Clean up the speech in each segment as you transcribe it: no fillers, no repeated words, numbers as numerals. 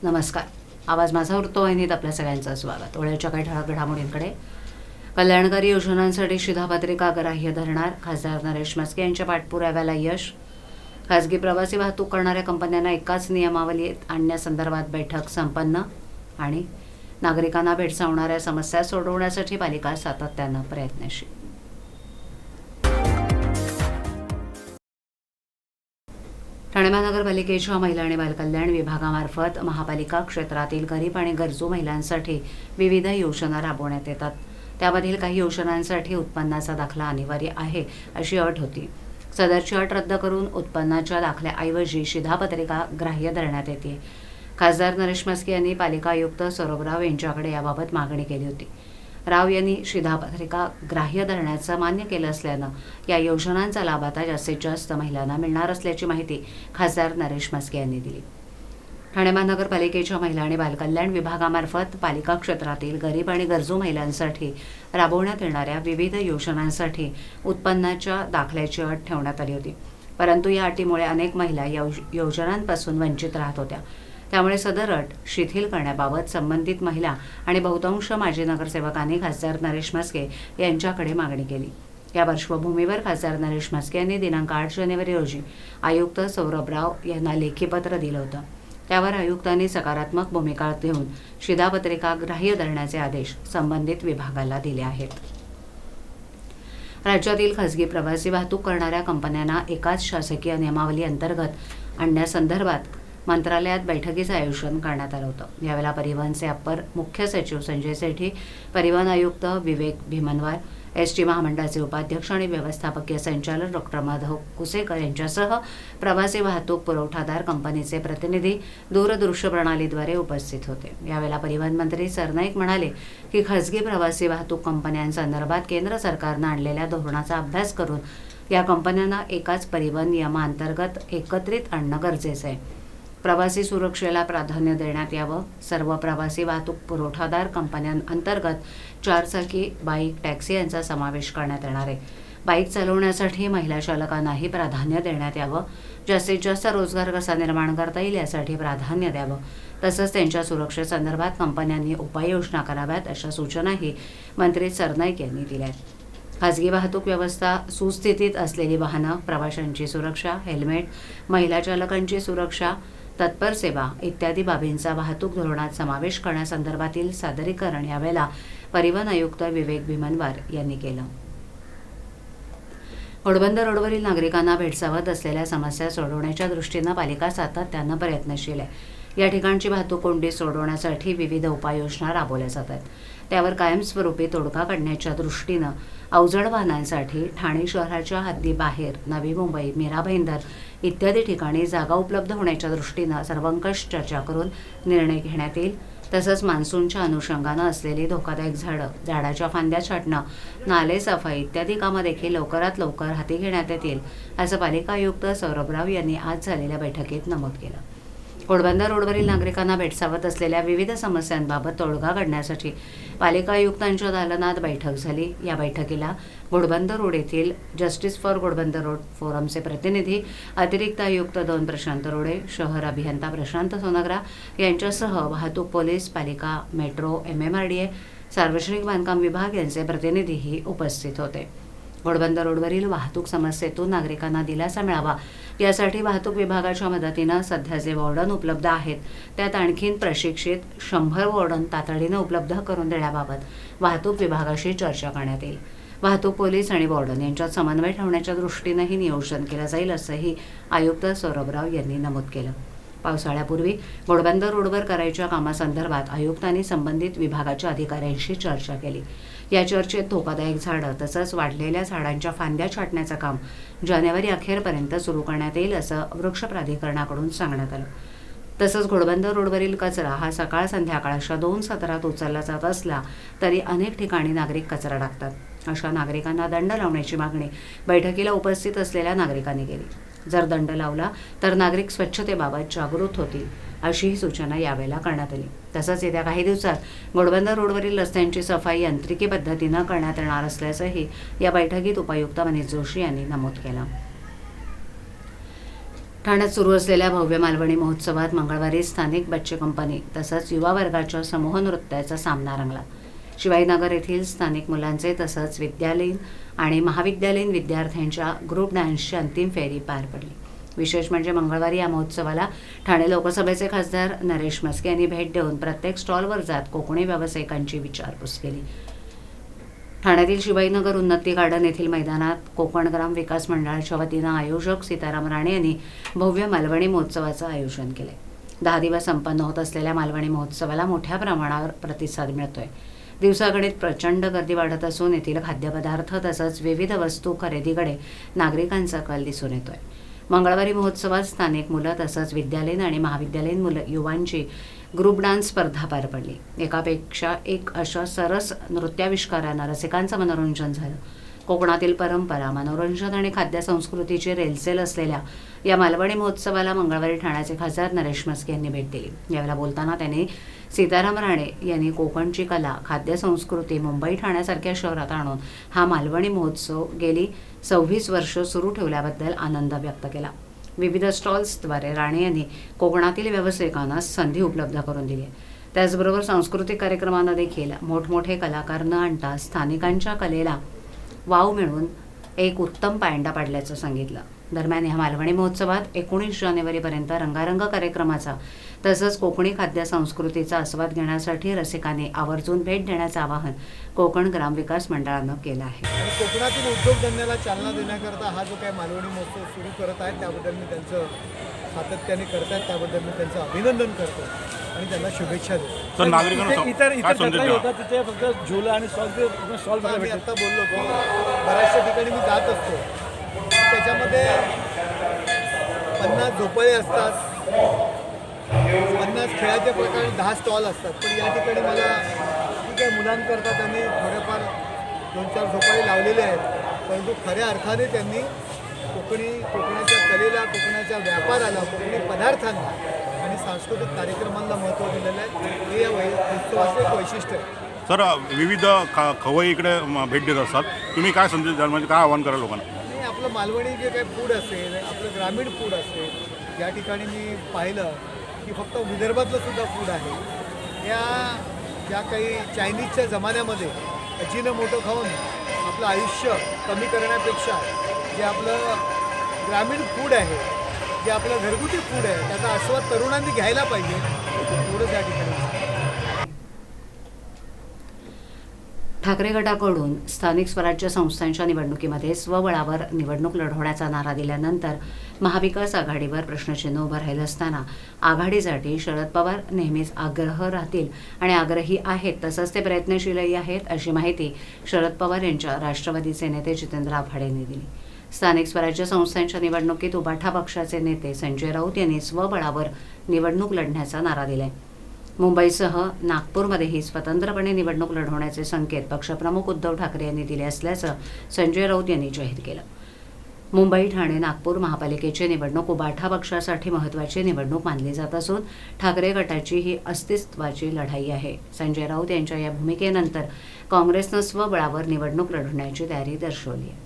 नमस्कार. आवाज माझा वृत्तवाहिनीत आपल्या सगळ्यांचं स्वागत. वेळेच्या काही ठळक घडामोडींकडे. कल्याणकारी योजनांसाठी शिधापत्रिका ग्राह्य धरणार, खासदार नरेश म्हस्के यांच्या पाठपुराव्याला यश. खासगी प्रवासी वाहतूक करणाऱ्या कंपन्यांना एकाच नियमावलीत आणण्यासंदर्भात बैठक संपन्न. आणि नागरिकांना भेडसावणाऱ्या समस्या सोडवण्यासाठी पालिका सातत्यानं प्रयत्नशील. ठाणे महानगरपालिकेच्या महिला आणि बालकल्याण विभागामार्फत महापालिका क्षेत्रातील गरीब आणि गरजू महिलांसाठी विविध योजना राबवण्यात येतात. त्यामधील काही योजनांसाठी उत्पन्नाचा दाखला अनिवार्य आहे अशी अट होती. सदरची अट रद्द करून उत्पन्नाच्या दाखल्याऐवजी शिधापत्रिका ग्राह्य धरण्यात येते. खासदार नरेश म्हस्के यांनी पालिका आयुक्त सौरभ राव यांच्याकडे याबाबत मागणी केली होती. राव यांनी शिधापत्रिका ग्राह्य धरण्याचं मान्य केलं असल्यानं या योजनांचा लाभ आता जास्तीत जास्त महिलांना मिळणार असल्याची माहिती खासदार नरेश म्हस्के यांनी दिली. ठाणे महानगरपालिकेच्या महिला आणि बालकल्याण विभागामार्फत पालिका क्षेत्रातील गरीब आणि गरजू महिलांसाठी राबवण्यात येणाऱ्या विविध योजनांसाठी उत्पन्नाच्या दाखल्याची अट ठेवण्यात आली होती. परंतु या अटीमुळे अनेक महिला या योजनांपासून वंचित राहत होत्या. त्यामुळे सदर अट शिथिल करण्याबाबत संबंधित महिला आणि बहुतांश माजी नगरसेवकांनी खासदार नरेश म्हस्के यांच्याकडे मागणी केली. या पार्श्वभूमीवर खासदार नरेश म्हस्के यांनी दिनांक 8 जानेवारी रोजी आयुक्त सौरभ राव यांना लेखी पत्र दिलं होतं. त्यावर आयुक्तांनी सकारात्मक भूमिका घेऊन शिधापत्रिका ग्राह्य धरण्याचे आदेश संबंधित विभागाला दिले आहेत. राज्यातील खासगी प्रवासी वाहतूक करणाऱ्या कंपन्यांना एकाच शासकीय नियमावली अंतर्गत आणण्यासंदर्भात मंत्रालयात बैठकीचं आयोजन करण्यात आलं होतं. यावेळेला परिवहनचे अप्पर मुख्य सचिव संजय सेठी, परिवहन आयुक्त विवेक भीमनवार, एसटी महामंडळाचे उपाध्यक्ष आणि व्यवस्थापकीय संचालक डॉक्टर माधव कुसेकर यांच्यासह प्रवासी वाहतूक पुरवठादार कंपनीचे प्रतिनिधी दूरदृश्य प्रणालीद्वारे उपस्थित होते. यावेळेला परिवहन मंत्री सरनाईक म्हणाले की खासगी प्रवासी वाहतूक कंपन्यांसंदर्भात केंद्र सरकारनं आणलेल्या धोरणाचा अभ्यास करून या कंपन्यांना एकाच परिवहन नियमांतर्गत एकत्रित आणणं गरजेचं आहे. प्रवासी सुरक्षेला प्राधान्य देण्यात यावं. सर्व प्रवासी वाहतूक पुरवठादार कंपन्यांअंतर्गत 4 चाकी, बाईक, टॅक्सी यांचा समावेश करण्यात येणार आहे. बाईक चालवण्यासाठी महिला चालकांनाही प्राधान्य देण्यात यावं. जास्तीत जास्त रोजगार कसा निर्माण करता येईल यासाठी प्राधान्य द्यावं. तसंच त्यांच्या सुरक्षेसंदर्भात कंपन्यांनी उपाययोजना कराव्यात अशा सूचनाही मंत्री सरनाईक यांनी दिल्या आहेत. खासगी वाहतूक व्यवस्था सुस्थितीत असलेली वाहनं, प्रवाशांची सुरक्षा, हेल्मेट, महिला चालकांची सुरक्षा, तत्पर सेवा इत्यादी बाबींचा वाहतूक धोरणात समावेश करण्यासंदर्भातील सादरीकरण यावेळेला परिवहन आयुक्त विवेक भीमनवार यांनी केलं. घोडबंदर रोडवरील नागरिकांना भेडसावत असलेल्या समस्या सोडवण्याच्या दृष्टीनं पालिका सातत्यानं प्रयत्नशील आहे. या ठिकाणची वाहतूक कोंडी सोडवण्यासाठी विविध उपाययोजना राबवल्या जातात. त्यावर कायमस्वरूपी तोडगा काढण्याच्या दृष्टीनं अवजड वाहनांसाठी ठाणे शहराच्या हद्दीबाहेर नवी मुंबई, मीरा भाईंदर इत्यादी ठिकाणी जागा उपलब्ध होण्याच्या दृष्टीनं सर्वंकष चर्चा करून निर्णय घेण्यात येईल. तसंच मान्सूनच्या अनुषंगानं असलेली धोकादायक झाडं, झाडाच्या फांद्या छाटणं, नाले सफाई इत्यादी कामं देखील लवकरात लवकर हाती घेण्यात येतील असं पालिका आयुक्त सौरभ राव यांनी आज झालेल्या बैठकीत नमूद केलं. घोडबंदर रोडवरील नागरिकांना भेडसावत असलेल्या विविध समस्यांबाबत तोडगा काढण्यासाठी पालिका आयुक्तांच्या दालनात बैठक झाली. या बैठकीला घोडबंदर रोड येथील जस्टिस फॉर घोडबंदर रोड फोरमचे प्रतिनिधी, अतिरिक्त आयुक्त 2 प्रशांत रोडे, शहर अभियंता प्रशांत सोनग्रा यांच्यासह वाहतूक पोलीस, पालिका, मेट्रो, MMRDA, सार्वजनिक बांधकाम विभाग यांचे प्रतिनिधीही उपस्थित होते. घोडबंदर रोडवरील वाहतूक समस्येतून नागरिकांना दिलासा मिळावा यासाठी वाहतूक विभागाच्या मदतीनं सध्या जे वॉर्डन उपलब्ध आहेत त्यात आणखीन प्रशिक्षित 100 वॉर्डन तातडीनं उपलब्ध करून देण्याबाबत वाहतूक विभागाशी चर्चा करण्यात येईल. वाहतूक पोलीस आणि वॉर्डन यांच्यात समन्वय ठेवण्याच्या दृष्टीनंही नियोजन केलं जाईल असंही आयुक्त सौरभ राव यांनी नमूद केलं. पावसाळ्यापूर्वी घोडबंदर रोडवर करायच्या कामासंदर्भात आयुक्तांनी संबंधित विभागाच्या अधिकाऱ्यांशी चर्चा केली. या चर्चेत धोकादायक झाडं तसंच वाढलेल्या झाडांच्या फांद्या छाटण्याचं काम जानेवारी अखेरपर्यंत सुरू करण्यात येईल असं वृक्ष प्राधिकरणाकडून सांगण्यात आलं. तसंच घोडबंदर रोडवरील कचरा हा सकाळ संध्याकाळ अशा 2 सत्रात उचलला जात असला तरी अनेक ठिकाणी नागरिक कचरा टाकतात. अशा नागरिकांना दंड लावण्याची मागणी बैठकीला उपस्थित असलेल्या नागरिकांनी केली. जर दंड लावला तर नागरिक स्वच्छतेबाबत जागृत होतील अशीही सूचना यावेळेला करण्यात आली. तसंच येत्या काही दिवसात घोडबंदर रोडवरील रस्त्यांची सफाई यांत्रिकी पद्धतीनं करण्यात येणार असल्याचंही या बैठकीत उपायुक्त मनीष जोशी यांनी नमूद केलं. ठाण्यात सुरू असलेल्या भव्य मालवणी महोत्सवात मंगळवारी स्थानिक बच्चे कंपनी तसंच युवा वर्गाच्या समूह नृत्याचा सामना रंगला. शिवाजीनगर येथील स्थानिक मुलांचे तसंच विद्यालयीन आणि महाविद्यालयीन विद्यार्थ्यांच्या ग्रुप डान्सची अंतिम फेरी पार पडली. विशेष म्हणजे मंगळवारी या महोत्सवाला ठाणे लोकसभेचे खासदार नरेश म्हस्के यांनी भेट देऊन प्रत्येक स्टॉलवर जात कोकणी व्यावसायिकांची विचारपूस केली. ठाण्यातील शिवाजीनगर उन्नती गार्डन येथील मैदानात कोकण ग्राम विकास मंडळाच्या वतीनं आयोजक सीताराम राणे यांनी भव्य मालवणी महोत्सवाचं आयोजन केले. 10 दिवस संपन्न होत असलेल्या मालवणी महोत्सवाला मोठ्या प्रमाणावर प्रतिसाद मिळतोय. दिवसागणिक प्रचंड गर्दी वाढत असून येथील खाद्यपदार्थ तसंच विविध वस्तू खरेदीकडे नागरिकांचा कल दिसून येतोय. मंगळवारी महोत्सवात स्थानिक मुलं तसंच विद्यालयीन आणि महाविद्यालयीन मुलं युवांची ग्रुप डान्स स्पर्धा पार पडली. एकापेक्षा एक अशा सरस नृत्याविष्कारानं रसिकांचं मनोरंजन झालं. कोकणातील परंपरा, मनोरंजन आणि खाद्य संस्कृतीची रेलचेल असलेल्या या मालवणी महोत्सवाला मंगळवारी ठाण्याचे खासदार नरेश म्हस्के यांनी भेट दिली. यावेळेला बोलताना त्यांनी सीताराम राणे यांनी कोकणची कला, खाद्य संस्कृती मुंबई ठाण्यासारख्या शहरात आणून हा मालवणी महोत्सव गेली 26 वर्ष सुरू ठेवल्याबद्दल आनंद व्यक्त केला. विविध स्टॉल्सद्वारे राणे यांनी कोकणातील व्यावसायिकांना संधी उपलब्ध करून दिली. त्याचबरोबर सांस्कृतिक कार्यक्रमांना देखील मोठमोठे कलाकार न आणता स्थानिकांच्या कलेला वाव मिळवून एक उत्तम पायंडा पाडल्याचं सांगितलं. दरम्यान या मालवणी महोत्सवात 19 जानेवारीपर्यंत रंगारंग कार्यक्रमाचा तसंच कोकणी खाद्य संस्कृतीचा आस्वाद घेण्यासाठी रसिकांनी आवर्जून भेट देण्याचं आवाहन कोकण ग्रामविकास मंडळानं केलं आहे. आणि कोकणातील उद्योगधंद्याला चालना देण्याकरता हा जो काही मालवणी महोत्सव सुरू करत आहेत त्याबद्दल मी त्यांचं सातत्याने करत आहेत त्याबद्दल मी त्यांचं अभिनंदन करतो आणि त्यांना शुभेच्छा देतो. तर नागरिकांना इतर जत्रा होतात तिथे फक्त झुलं आणि स्टॉल मी आत्ता बोललो की बऱ्याचशा ठिकाणी मी जात असतो, त्याच्यामध्ये 50 झोपळे असतात, 50 खेळाचे प्रकार, 10 स्टॉल असतात. पण या ठिकाणी मला ठीक आहे मुलांकरता त्यांनी थोडेफार 2-4 झोपळे लावलेले आहेत, परंतु खऱ्या अर्थाने त्यांनी कोकणाच्या कलेला, कोकणाच्या व्यापाराला, कोकणी पदार्थांना आणि सांस्कृतिक कार्यक्रमांना महत्त्व दिलेलं आहे. हे या उत्सवाचं एक वैशिष्ट्य आहे. सर, विविध खवय्ये इकडे भेट देत असतात. तुम्ही काय संदेश द्याल, म्हणजे काय आव्हान कराल लोकांना? आपलं मालवणी जे काही फूड असेल, आपलं ग्रामीण फूड असेल, या ठिकाणी मी पाहिलं की फक्त विदर्भातलं सुद्धा फूड आहे. या ज्या काही चायनीजच्या जमान्यामध्ये अजिनोमोटो खाऊन आपलं आयुष्य कमी करण्यापेक्षा जे आपलं ग्रामीण फूड आहे, जे आपलं घरगुती फूड आहे, त्याचा आस्वाद तरुणांनी घ्यायला पाहिजे. थोडंच या ठिकाणी ठाकरे गटाकडून स्थानिक स्वराज्य संस्थांच्या निवडणुकीमध्ये स्वबळावर निवडणूक लढवण्याचा नारा दिल्यानंतर महाविकास आघाडीवर प्रश्नचिन्ह उभं राहिलं असताना आघाडीसाठी शरद पवार नेहमीच आग्रह राहतील आणि आग्रही आहेत, तसंच ते प्रयत्नशीलही आहेत, अशी माहिती शरद पवार यांच्या राष्ट्रवादीचे नेते जितेंद्र आव्हाड यांनी दिली. स्थानिक स्वराज्य संस्थांच्या निवडणुकीत उबाठा पक्षाचे नेते संजय राऊत यांनी स्वबळावर निवडणूक लढण्याचा नारा दिलाय. मुंबईसह नागपूरमध्येही स्वतंत्रपणे निवडणूक लढवण्याचे संकेत पक्षप्रमुख उद्धव ठाकरे यांनी दिले असल्याचं संजय राऊत यांनी जाहीर केलं. मुंबई, ठाणे, नागपूर महापालिकेची निवडणूक उबाठा पक्षासाठी महत्त्वाची निवडणूक मानली जात असून ठाकरे गटाची ही अस्तित्वाची लढाई आहे. संजय राऊत यांच्या या भूमिकेनंतर काँग्रेसनं स्वबळावर निवडणूक लढवण्याची तयारी दर्शवली आहे.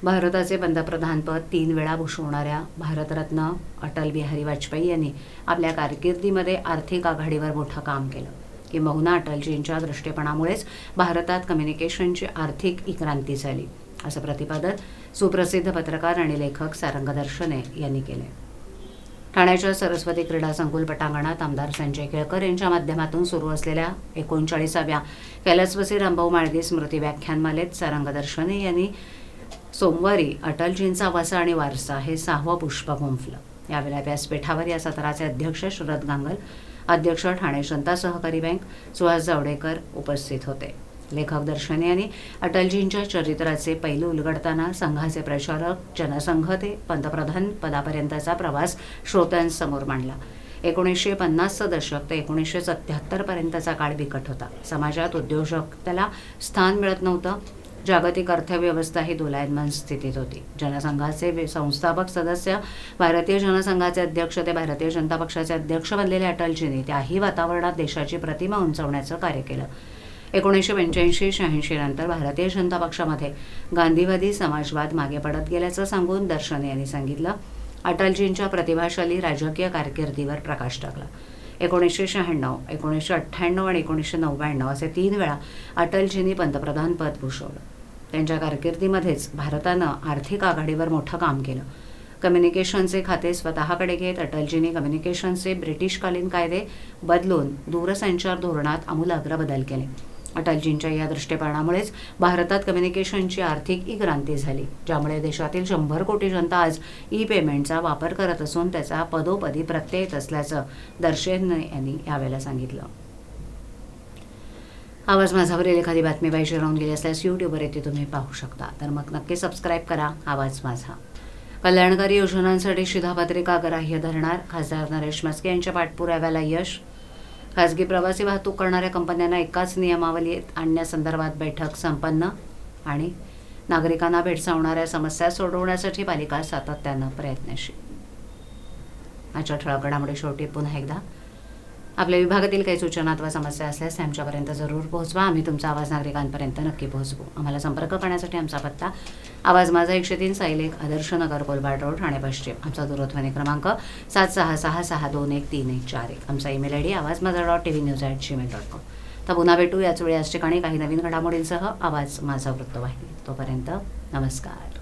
भारताचे पंतप्रधानपद 3 वेळा भूषवणाऱ्या भारतरत्न अटल बिहारी वाजपेयी यांनी आपल्या कारकिर्दीमध्ये आर्थिक आघाडीवर मोठं काम केलं. किंबहुना अटलजींच्या दृष्टिकोनामुळेच भारतात कम्युनिकेशनची आर्थिक क्रांती झाली, असं प्रतिपादन सुप्रसिद्ध पत्रकार आणि लेखक सारंग दर्शने यांनी केले. ठाण्याच्या सरस्वती क्रीडा संकुल पटांगणात आमदार संजय केळकर यांच्या माध्यमातून सुरू असलेल्या 39व्या कैलासवासी रामभाऊ म्हाळगी स्मृती व्याख्यानमालेत सारंग दर्शने यांनी सोमवारी अटलजींचा वसा आणि वारसा हे 6वं पुष्प गुंफलं. यावेळी व्यासपीठावर या सत्राचे अध्यक्ष शरद गांगल, अध्यक्ष ठाणे जनता सहकारी बँक सुहास जावडेकर उपस्थित होते. लेखक दर्शने यांनी अटलजींच्या चरित्राचे पैलू उलगडताना संघाचे प्रचारक, जनसंघ ते पंतप्रधान पदापर्यंतचा प्रवास श्रोत्यांसमोर मांडला. 1950चं दशक ते 1977 पर्यंतचा काळ बिकट होता. समाजात उद्योजकतेला स्थान मिळत नव्हतं. जागतिक अर्थव्यवस्था ही दोलायमान स्थितीत होती. जनसंघाचे संस्थापक सदस्य, भारतीय जनसंघाचे अध्यक्ष ते भारतीय जनता पक्षाचे अध्यक्ष बनलेल्या अटलजींनी त्याही वातावरणात देशाची प्रतिमा उंचावण्याचं कार्य केलं. 1985-86 नंतर भारतीय जनता पक्षामध्ये गांधीवादी समाजवाद मागे पडत गेल्याचं सांगून दर्शन यांनी सांगितलं. अटलजींच्या प्रतिभाशाली राजकीय कारकिर्दीवर प्रकाश टाकला. 1996, 1998 आणि 1999 असे 3 वेळा अटलजींनी पंतप्रधान पद भूषवलं. त्यांच्या कारकिर्दीमध्येच भारतानं आर्थिक आघाडीवर मोठं काम केलं. कम्युनिकेशनचे खाते स्वतःकडे घेत अटलजींनी कम्युनिकेशनचे ब्रिटिशकालीन कायदे बदलून दूरसंचार धोरणात आमूलाग्र बदल केले. अटलजींच्या या दृष्टिकोनामुळेच भारतात कम्युनिकेशनची आर्थिक क्रांती झाली, ज्यामुळे देशातील 100 कोटी जनता आज पेमेंटचा वापर करत असून त्याचा पदोपदी प्रत्यय येत असल्याचं दर्शन यांनी यावेळेला सांगितलं. आवाज माझावरील एखादी बातमी पाहिजे राहून गेली असल्यास यूट्यूबवर येथे तुम्ही पाहू शकता, तर मग नक्की सबस्क्राईब करा आवाज माझा. कल्याणकारी योजनांसाठी शिधापत्रिका ग्राह्य धरणार, खासदार नरेश म्हस्के यांच्या पाठपुराव्याला यश. खासगी प्रवासी वाहतूक करणाऱ्या कंपन्यांना एकाच नियमावलीत आणण्यासंदर्भात बैठक संपन्न. आणि नागरिकांना भेडसावणाऱ्या समस्या सोडवण्यासाठी पालिका सातत्यानं प्रयत्नशील. आजच्या ठळक घडामोडी शेवटी पुन्हा एकदा, आपल्या विभागातील काही सूचना अथवा समस्या असल्यास आमच्यापर्यंत जरूर पोहोचवा. आम्ही तुमचा आवाज नागरिकांपर्यंत नक्की पोहोचवू. आम्हाला संपर्क करण्यासाठी आमचा पत्ता आवाज माझा 103 साईलेक आदर्श नगर कोलबाड रोड ठाणे पश्चिम. आमचा दूरध्वनी क्रमांक 7666213141. आमचा ईमेल ID awazmaza.tvnews@gmail.com. तर पुन्हा भेटू याच वेळी याच ठिकाणी काही नवीन घडामोडींसह आवाज माझा वृत्तवाहिनी. तोपर्यंत नमस्कार.